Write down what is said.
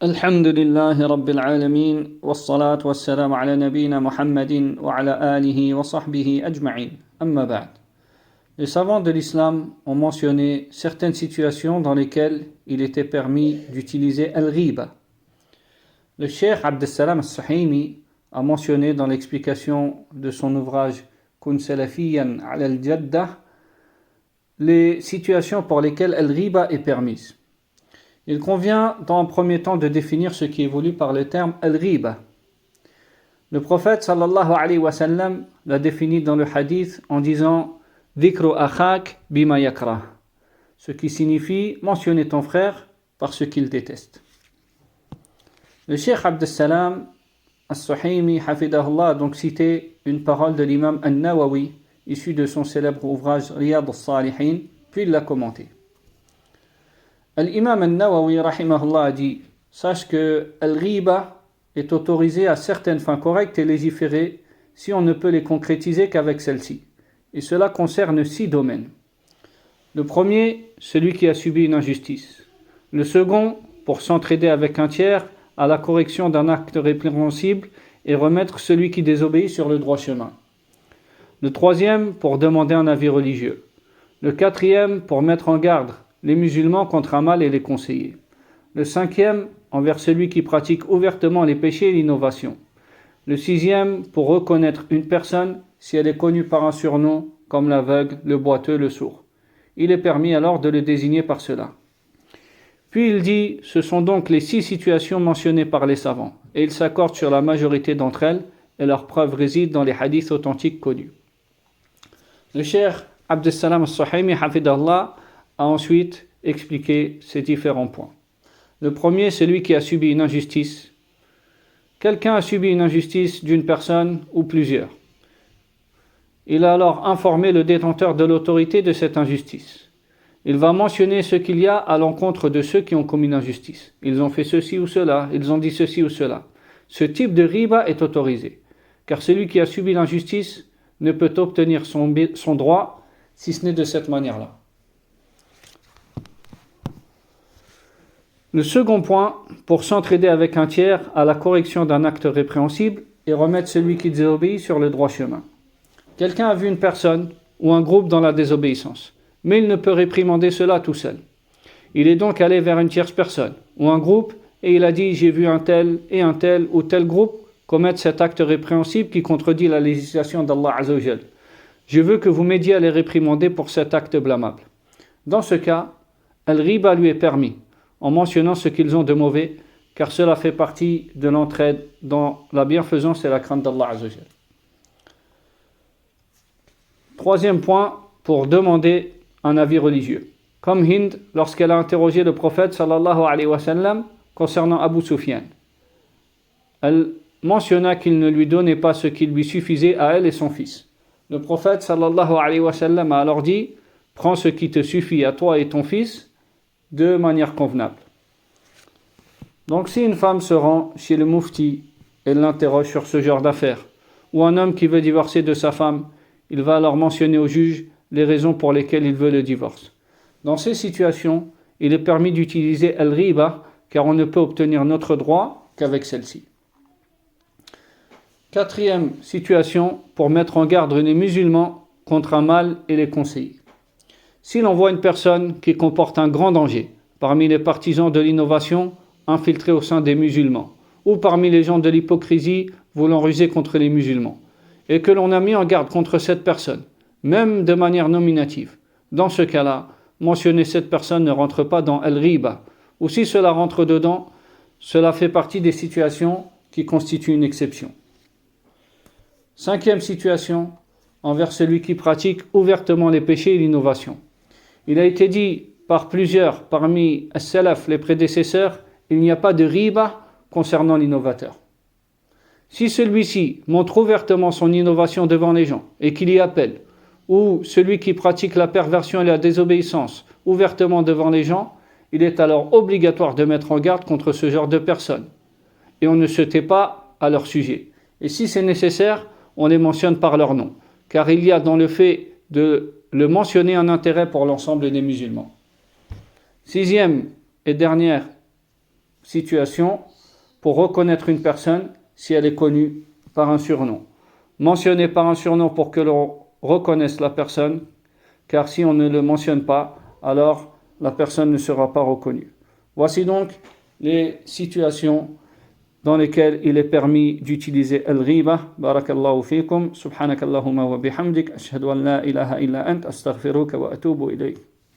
الحمد لله رب العالمين والصلاة والسلام على نبينا محمد وعلى آله وصحبه أجمعين أما بعد. Les savants de l'islam ont mentionné certaines situations dans lesquelles il était permis d'utiliser al-ghiba. Le cheikh Abdessalam al-Suhaimi a mentionné dans l'explication de son ouvrage Kun Salafiyan ala al-Jaddah les situations pour lesquelles al-ghiba est permise. Il convient dans un premier temps de définir ce qui est voulu par le terme al-ghiba. Le prophète sallallahu alayhi wa sallam l'a défini dans le hadith en disant dhikru akhak bima yakrah, ce qui signifie mentionner ton frère par ce qu'il déteste. Le cheikh Abdessalam al-Suhaimi hafidahullah a donc cité une parole de l'imam al-Nawawi issue de son célèbre ouvrage Riyad al-Salihin, puis il l'a commentée. L'imam al-Nawawi rahimahullah a dit: sache que al-ghiba est autorisé à certaines fins correctes et légiférées si on ne peut les concrétiser qu'avec celle-ci. Et cela concerne 6 domaines. Le premier, celui qui a subi une injustice. Le second, pour s'entraider avec un tiers à la correction d'un acte répréhensible et remettre celui qui désobéit sur le droit chemin. Le troisième, pour demander un avis religieux. Le quatrième, pour mettre en garde les musulmans contre un mal et les conseiller. Le cinquième, envers celui qui pratique ouvertement les péchés et l'innovation. Le sixième, pour reconnaître une personne si elle est connue par un surnom, comme l'aveugle, le boiteux, le sourd. Il est permis alors de le désigner par cela. Puis il dit, ce sont donc les 6 situations mentionnées par les savants, et ils s'accordent sur la majorité d'entre elles, et leur preuve réside dans les hadiths authentiques connus. Le cheikh Abdessalam al-Suhaimi hafidahullah a ensuite expliqué ces différents points. Le premier, celui qui a subi une injustice. Quelqu'un a subi une injustice d'une personne ou plusieurs. Il a alors informé le détenteur de l'autorité de cette injustice. Il va mentionner ce qu'il y a à l'encontre de ceux qui ont commis l'injustice. Ils ont fait ceci ou cela, ils ont dit ceci ou cela. Ce type de riba est autorisé, car celui qui a subi l'injustice ne peut obtenir son droit si ce n'est de cette manière-là. Le second point, pour s'entraider avec un tiers à la correction d'un acte répréhensible et remettre celui qui désobéit sur le droit chemin. Quelqu'un a vu une personne ou un groupe dans la désobéissance, mais il ne peut réprimander cela tout seul. Il est donc allé vers une tierce personne ou un groupe et il a dit: j'ai vu un tel ou tel groupe commettre cet acte répréhensible qui contredit la législation d'Allah Azza wa Jal. Je veux que vous m'aidiez à les réprimander pour cet acte blâmable. Dans ce cas, al-ghiba lui est permis, en mentionnant ce qu'ils ont de mauvais, car cela fait partie de l'entraide dans la bienfaisance et la crainte d'Allah Azza wa Jal. Troisième point, pour demander un avis religieux. Comme Hind, lorsqu'elle a interrogé le prophète sallallahu alayhi wa sallam concernant Abu Sufyan. Elle mentionna qu'il ne lui donnait pas ce qui lui suffisait à elle et son fils. Le prophète sallallahu alayhi wa sallam a alors dit: prends ce qui te suffit à toi et ton fils de manière convenable. Donc si une femme se rend chez le mufti et l'interroge sur ce genre d'affaires, ou un homme qui veut divorcer de sa femme, il va alors mentionner au juge les raisons pour lesquelles il veut le divorce. Dans ces situations, il est permis d'utiliser al-ghiba, car on ne peut obtenir notre droit qu'avec celle-ci. Quatrième situation, pour mettre en garde les musulmans contre un mal et les conseiller. Si l'on voit une personne qui comporte un grand danger parmi les partisans de l'innovation infiltrés au sein des musulmans, ou parmi les gens de l'hypocrisie voulant ruser contre les musulmans, et que l'on a mis en garde contre cette personne, même de manière nominative, dans ce cas-là, mentionner cette personne ne rentre pas dans al-ghiba, ou si cela rentre dedans, cela fait partie des situations qui constituent une exception. Cinquième situation, envers celui qui pratique ouvertement les péchés et l'innovation. Il a été dit par plusieurs parmi as-salaf, les prédécesseurs, il n'y a pas de riba concernant l'innovateur. Si celui-ci montre ouvertement son innovation devant les gens et qu'il y appelle, ou celui qui pratique la perversion et la désobéissance ouvertement devant les gens, il est alors obligatoire de mettre en garde contre ce genre de personnes. Et on ne se tait pas à leur sujet. Et si c'est nécessaire, on les mentionne par leur nom, car il y a dans le fait de le mentionner un intérêt pour l'ensemble des musulmans. Sixième et dernière situations pour reconnaître une personne si elle est connue par un surnom. Mentionner par un surnom pour que l'on reconnaisse la personne, car si on ne le mentionne pas, alors la personne ne sera pas reconnue. Voici donc les situations dans lesquelles il est permis d'utiliser al-ghiba. Barakallahu fikum. Subhanakallahumma wa bihamdik. Ashhadu an la ilaha illa ant. Astaghfiruka wa atubu ilayk.